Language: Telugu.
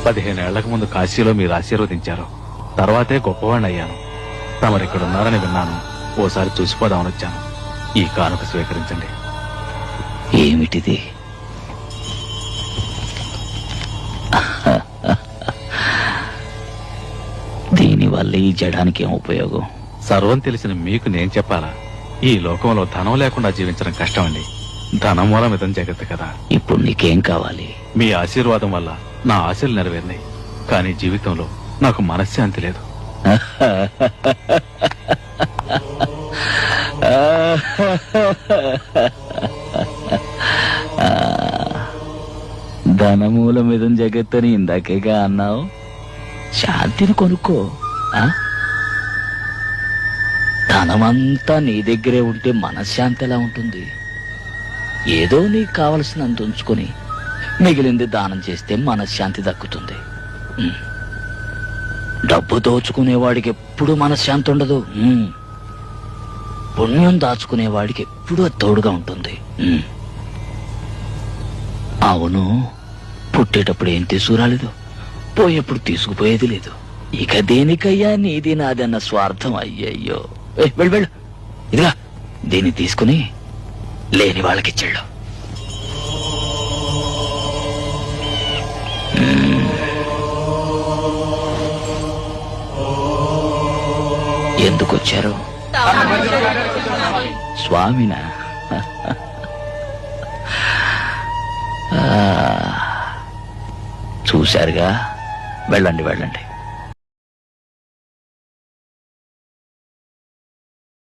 15 ఏళ్లకు ముందు కాశీలో మీరు ఆశీర్వదించారు. తర్వాతే గొప్పవాణ్ణి అయ్యాను. తమరిక్కడున్నారని విన్నాను. ఓసారి చూసిపోదామని వచ్చాను. ఈ కానుక స్వీకరించండి. ఏమిటిది? దీనివల్ల ఈ జడానికి ఏం ఉపయోగం? సర్వం తెలిసిన మీకు నేను చెప్పాలా? ఈ లోకంలో ధనం లేకుండా జీవించడం కష్టం అండి. ధనం మూలం ఇదం జగత్తు కదా. ఇప్పుడు నీకేం కావాలి? మీ ఆశీర్వాదం వల్ల నా ఆశలు నెరవేరినాయి. కానీ జీవితంలో నాకు మనశ్శాంతి లేదు. ధనమూలమిదం జగత్తని ఇందాకేగా అన్నావు. శాంతిని కొనుక్కో. ధనమంతా నీ దగ్గరే ఉంటే మనశ్శాంతి ఎలా ఉంటుంది? ఏదో నీకు కావలసినంత ఉంచుకొని మిగిలింది దానం చేస్తే మనశ్శాంతి దక్కుతుంది. డబ్బు దోచుకునేవాడికి ఎప్పుడు మనశ్శాంతి ఉండదు. పుణ్యం దాచుకునేవాడికి ఎప్పుడూ తోడుగా ఉంటుంది. అవును, పుట్టేటప్పుడు ఏం తీసుకురాలేదు, పోయేప్పుడు తీసుకుపోయేది లేదు. ఇక దేనికయ్యా నీది నాదన్న స్వార్థం? అయ్యయ్యో, వెళ్ళు వెళ్ళు. ఇదిగా దీన్ని తీసుకుని లేని వాళ్ళకిచ్చాడు. ఎందుకు వచ్చారు? స్వామినా? చూశారుగా, వెళ్ళండి వెళ్ళండి.